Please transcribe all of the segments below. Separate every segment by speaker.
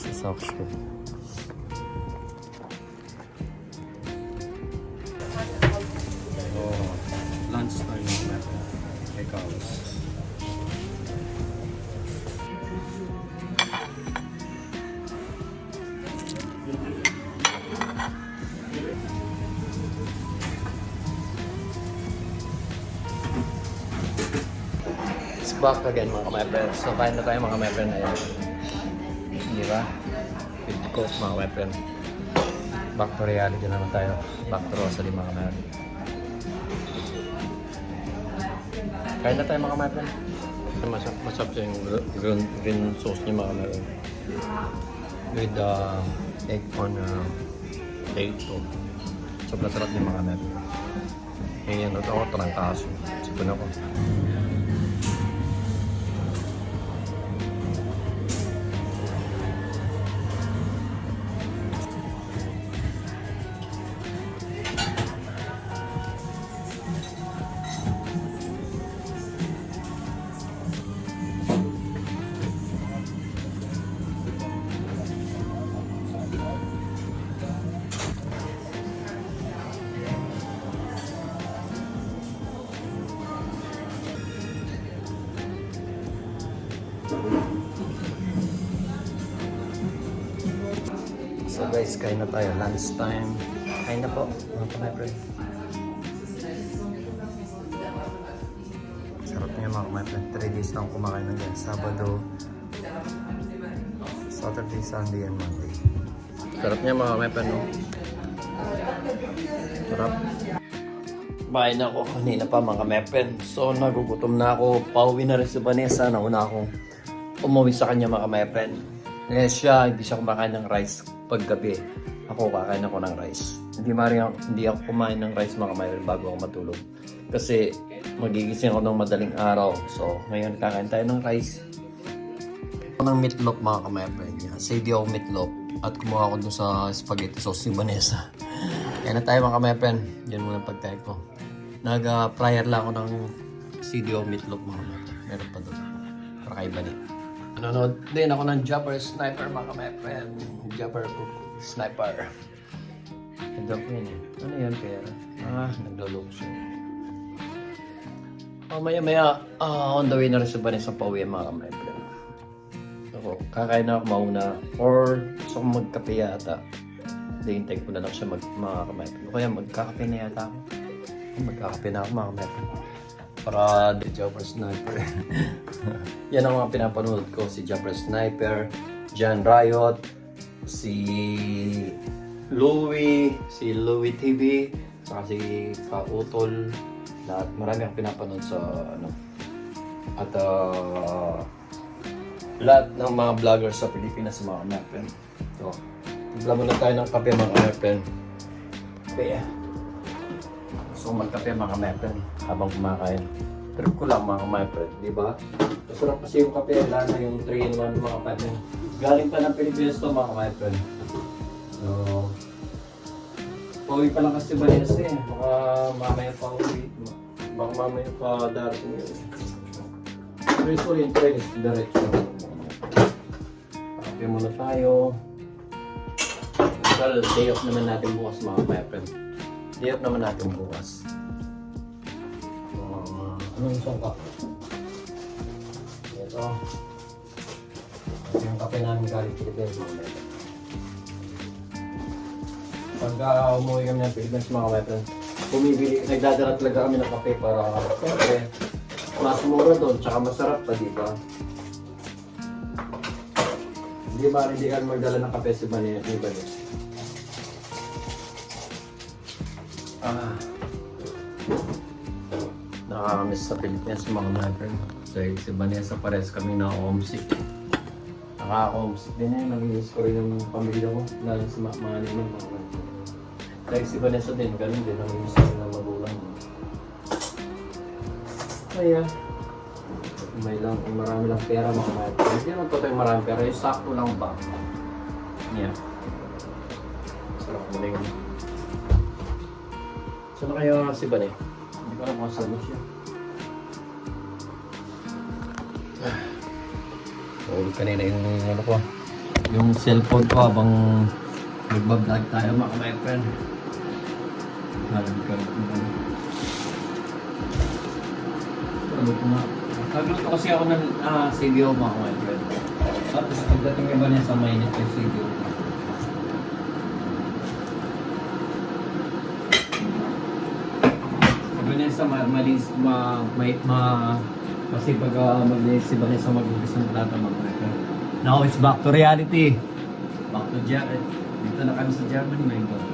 Speaker 1: sa soft shoe. Oh, lunch time na kay Carlos. It's back again mga ka-my-friend. So kain na tayo mga ka-my-friend ngayon. Di ba? With Coke mga ka-my-friend. Back to reality naman tayo. Back to Rosalie mga ka-my-friend. Kain na tayo mga ka-my-friend. Masarap siya yung green sauce niya mga ka-my-friend. With egg on potato. Sobrang sarap niya mga ka-my-friend. Ngayon ito ako tarangkaso. Sipon ako. So guys, kain na tayo. Lunch time. Kain na po, mga ka-my-friend. Sarap niya mga ka-my-friend. 3 days lang kumakain ng yan. Sabado, Saturday, Sunday, and Monday. Sarap niya mga ka-my-friend, no? Sarap. Bahay na ako kanina pa mga ka-my-friend. So nagugutom na ako. Pauwi na rin si Vanessa. Nauna akong umuwi sa kanya mga ka-my-friend. Ngayon siya, hindi siya kumakain ng rice paggabi. Ako kakain ako ng rice. Hindi ako kumain ng rice mga ka-my-friend bago ako matulog. Kasi magigising ako ng madaling araw. So ngayon kakain tayo ng rice. Ako ng meatloaf mga ka-my-friend. Save ako meatloaf. At kumuha ako dun sa spaghetti sauce ni Vanessa. Kaya na tayo mga ka-my-friend. Yan muna pagtayo ko. Nag-fryer lang ako ng CDO meatloaf mga ka-my-friend. Meron pa doon. Para kay Bani. Nanonood din ako ng Jumper Sniper mga ka-my-friend. Jumper Sniper. Ganda ko yun eh. Ano yan pera? Naglulok siya. Maya-maya, on the way na rin sa Vanessa pauwi mga ka-my-friend. Ako, kakain na ako mauna. Or gusto kong magkape yata. Hintay ko na lang siya mga ka-my-friend. O kaya magkakape na yata ako. Magkakape na ako mga ka-my-friend. Para the Jumper Sniper. Yan ang mga pinapanood ko. Si Jumper Sniper, John Riot, si Louie TV, saka si Kautol. Lahat, marami akong pinapanood sa ano. At lahat ng mga vloggers sa Pilipinas sa mga ka-my-friend. So, tigla muna tayo ng kape mga ka-my-friend. Kape. So magkape mga ka-my-friend habang kumakain. Trip ko lang mga ka-my-friend, di ba? Masarap kasi yung kape, lalo na yung 3-in-1 mga ka-my-friend. Galing pa ng Pilipinas to mga ka-my-friend. So, pauwi pa lang kasi Vanessa eh. Baka mamaya pa uwi. Baka mamaya pa darating yun. So usually yung train is diretso. Kape muna tayo. Well, day off naman natin bukas mga ka-my-friend. Day off naman natin bukas. Anong sangka? Ito. Yung kape namin galing Pilipinas mga ka-my-friend. Pagka umuwi kami ng Pilipinas mga ka-my-friend, nagdadala talaga kami ng kape para siyempre mas mura doon, tsaka masarap pa, di ba? Hindi ba hindi ka magdala ng kape si Bani? Nakakamiss sa Pilipinas mga ka-my-friend. Si Vanessa pares kami na-homesick. Nakaka-homesick din eh. Nag-miss ko rin yung pamilya ko. Lalo sa mga ninong mga ka-my-friend. Like si Vanessa din, ganun din. Nag-miss ko rin ng magulang. Kaya, marami lang pera mga ka-my-friend. Hindi naman totoo yung marami pera. Yung sakto lang ba? Yeah. Sarap mo na yun. Saan na kayo si Bani? Hindi ko alam kung saan siya. Ulit kanina yung ano ko. yung cellphone ko habang nagbablog tayo mga my friend. Nagluto kasi ako ng CBO mga my friend. Tapos pagdating iba niya sa mainit yung CBO. Iba niya sa malis kasi pag maglinis iba niya sa magugas ng plata mga my friend. Now it's back to reality. Back to Germany. Dito na kami sa Germany my God.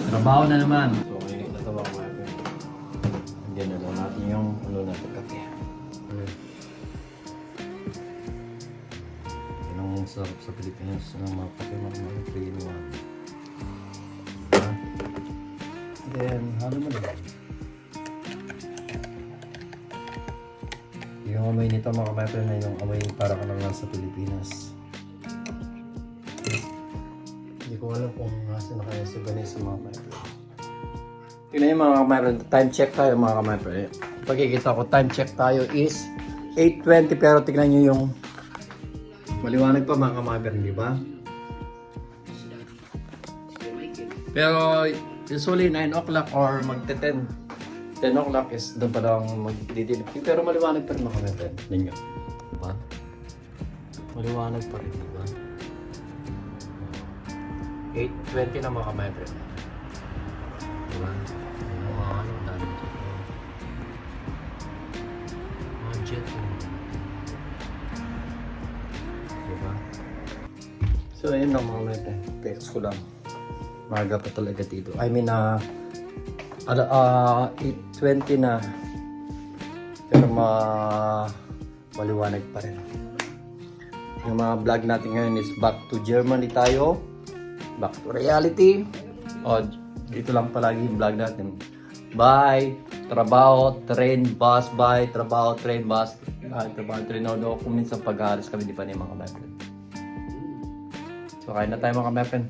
Speaker 1: Trabaho na naman. So ngayon na ito mga my friend. Hindi na lang natin yung ano natin kape. Ang sarap sa Pilipinas ng mga kape mga 3-in-1. Then, halo mo lang. Yung amoy nito mga kapatid na yung amoy para ka lang sa Pilipinas. Hindi ko alam kung nasa na kayo sa Vanessa mga kapatid. Tingnan yung mga kapatid. Time check tayo mga kapatid. Pagkikita ko, time check tayo is 8:20 pero tignan nyo yung maliwanag pa mga kapatid, di ba? Pero usually 9 o'clock or magte-10. 10 o'clock is doon pa lang magdidilim. Pero maliwanag pa rin mga kapatid. Ninyo. Diba? Maliwanag pa rin, diba? 8:20 na mga kapatid. Diba? Mga ano, dami dito. Mga jet. Diba? So ayun lang mga kapatid. Text ko lang. Maga pa talaga dito. I mean, 8:20 na. Pero maliwanag pa rin. Yung mga vlog natin ngayon is back to Germany tayo. Back to reality. O, dito lang palagi yung vlog natin. Bye! Trabaho, train, bus, bye. Trabaho, train, bus. Trabaho, train. No, kung minsan pag-aalis kami, di pa niya mga kapatid. So, kain na tayo mga kapatid.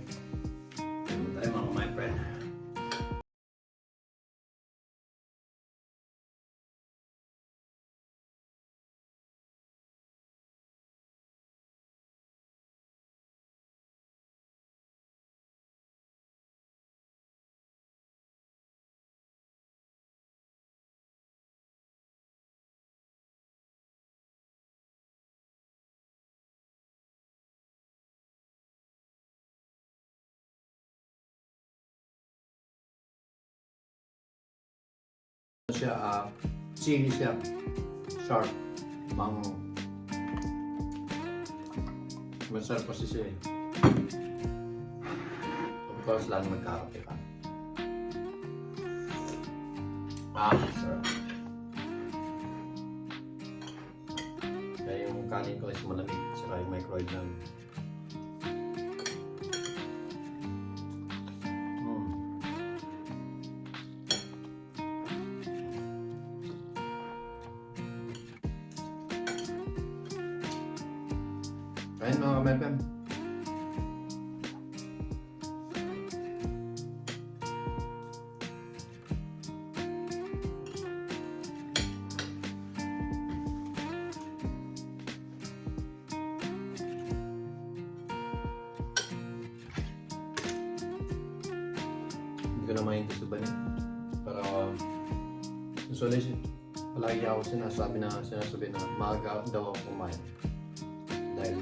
Speaker 1: Siya, chili siya, sharp, mango. Masarap kasi siya eh. Of course, lang magkakape ka. Sarap. Kaya yung kanin ko is malamig, saka yung microwave namin. Ayun mga kamepem. Hindi ko na maintindihan eh. Para usually palagi ako sinasabi na maaga daw ako kumain. Dahil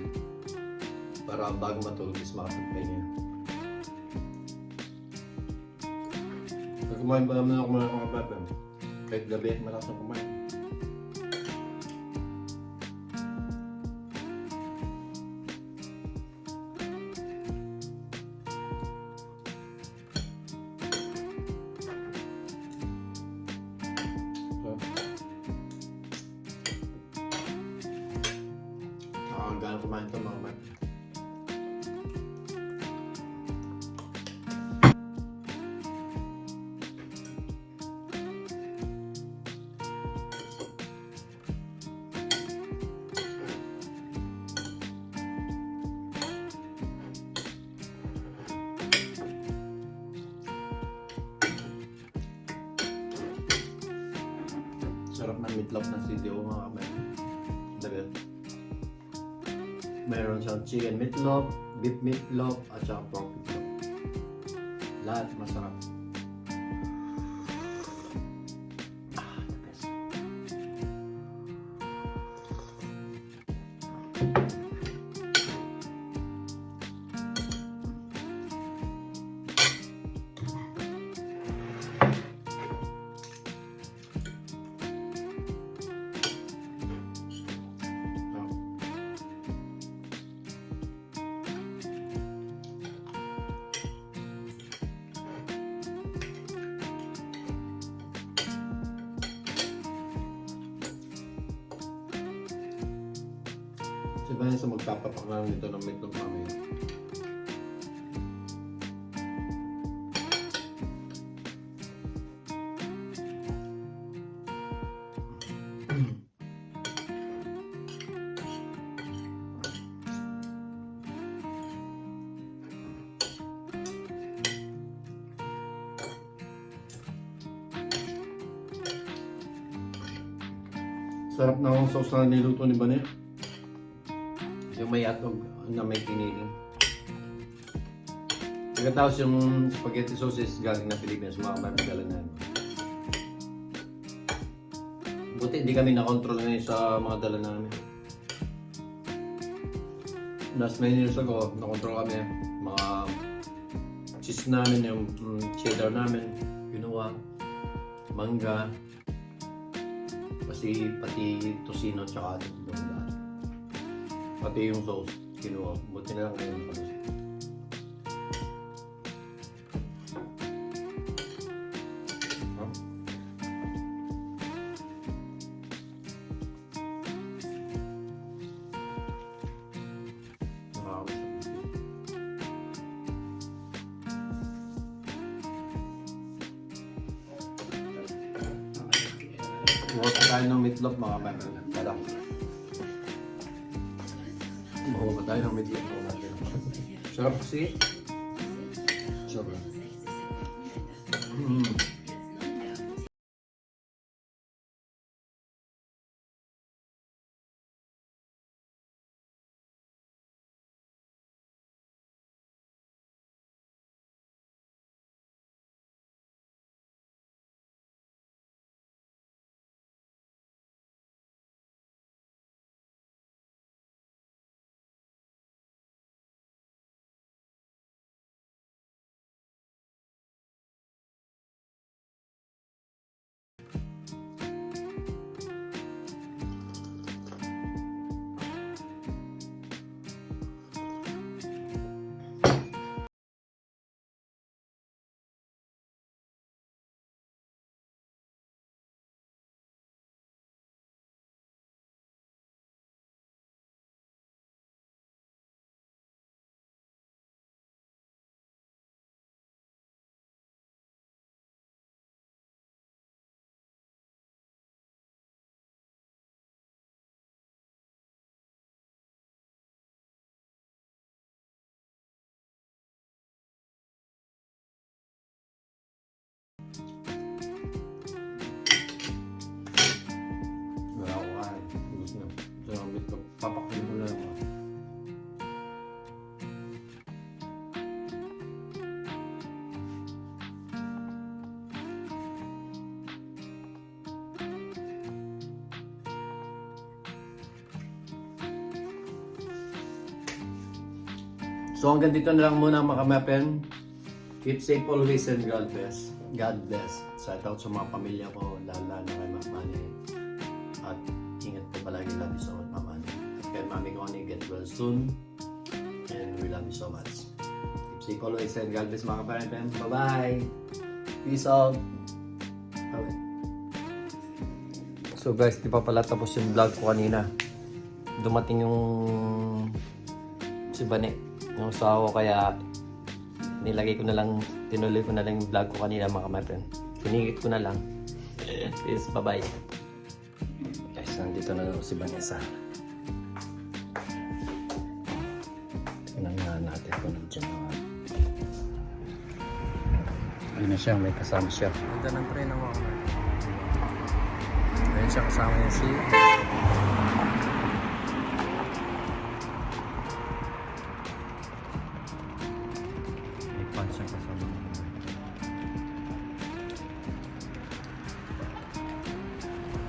Speaker 1: para bago matulog is makapagpahinga. Pag kumain pa naman ako mga kapatid, kahit gabi, malakas na kumain. Nakakagana kumain ka mga kapatid. Sarap ng meatloaf ng CDO mga kapatid. Dagat. Meron siyang chicken meatloaf, beef meatloaf, at saka pork meatloaf. Lahat masarap. The best. Si Vanessa magpapapak na lang nito ng meatloaf mamaya. Sarap na ang sauce na niluto ni Vanessa. Yung may atog na may kiniling. Pagkatapos yung spaghetti sauce is galing na Pilipinas, mga mamagala na. Buti hindi kami na-control ngayon sa mga dala namin. Last many years ago, na-control kami. Mga cheese namin, yung cheddar namin, ginawa, mangga, pati tosino tsaka atin doon lahat. Pati yung sauce, kinuha. Buti na lang ngayon pa. Buhat tayo ng meatloaf mga pamilya. Tara. Buhat tayo ng meatloaf mga pamilya. Sarap kasi. Sarap. Wala ko kain. Gusto na. Ito ang meatloaf. Papakin mo lang. So hanggang dito na lang muna mga kamapen. Keep safe always and God bless. God bless. Shout out sa mga pamilya ko, lalo na kay Mama Manny. At ingat po palagi, love you so much, Mama Manny. At kay Mami Connie, get well soon. And we love you so much. Keep safe always and God bless mga kamapen. Bye-bye. Peace out. Okay. So guys, di pa pala tapos yung vlog ko kanina. Dumating yung si Bane, yung asawa, kaya nilagay ko na lang, tinuloy ko na lang yung vlog ko kanina mga my friend. Pinigit ko na lang. Peace, bye-bye. Guys, nandito na si Vanessa. Tingnan nga natin kung nandiyan na. Ayun na siya, may kasama siya. Ganda ng tren ng mga. Ayun siya, kasama niya si fans yung kasama.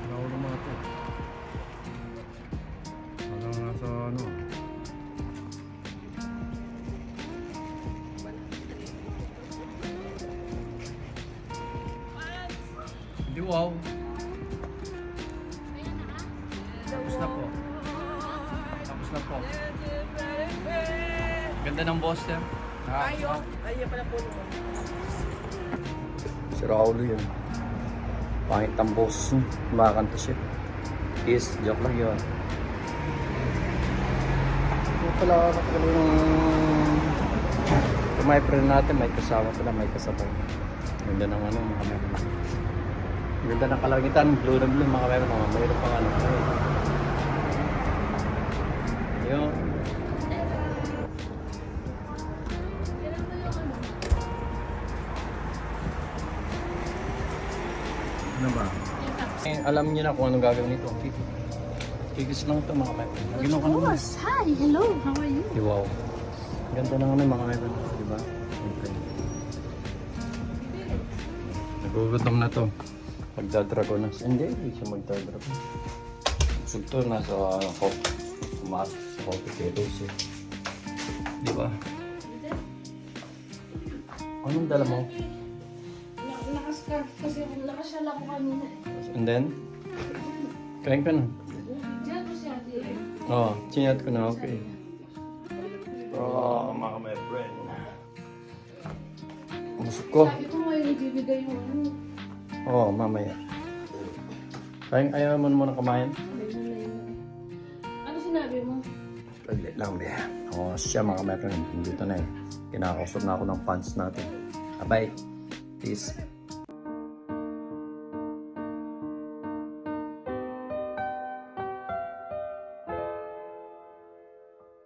Speaker 2: Wala ko mga to. Wala nasa ano.
Speaker 1: Hindi wow. Tapos na po. Tapos na po. Ganda ng boss niya.
Speaker 3: Ayaw pala po naman.
Speaker 1: Si Raulo yun. Pangit ang boss. Kumakanta siya. Is, joke lang yun. Ito pala nakakalo yung... Kung may friend natin, may kasama pala, may kasabay. Ganda ng ano, mga meron. Ganda ng kalagitan, blue na blue, mga meron. Mayroon pang ano. Yun.
Speaker 2: Ano ba?
Speaker 1: Alam niyo na kung anong gagawin nito. Kikis lang ito mga meron. Naginom ka
Speaker 3: Of
Speaker 1: naman.
Speaker 3: course. Hi. Hello. How are you?
Speaker 1: Di wow. Ganda ng ano mga meron. Di ba? Okay. Nagugutom na to. Magdadragon na. Hindi siya magdadragon. Sugto na sa coffee. Pumasok sa coffee kettles eh. Di ba? Anong dala mo?
Speaker 3: Nakascarf kasi nakashala ko kanina eh.
Speaker 1: And then? Kain ka na.
Speaker 3: Diyan ko siya ate.
Speaker 1: Oo, chinat ko na. Okay. Oh, mga my friend. Busog ko.
Speaker 3: Sabi ko ngayon ibibigay yung ano.
Speaker 1: Oo, mamaya. Kain ayaw mo muna kumain?
Speaker 3: Ano sinabi mo?
Speaker 1: Saglit lang, be. Oo, siya mga my friend. Dito na eh. Kinakausap na ako ng fans natin. Bye. Peace.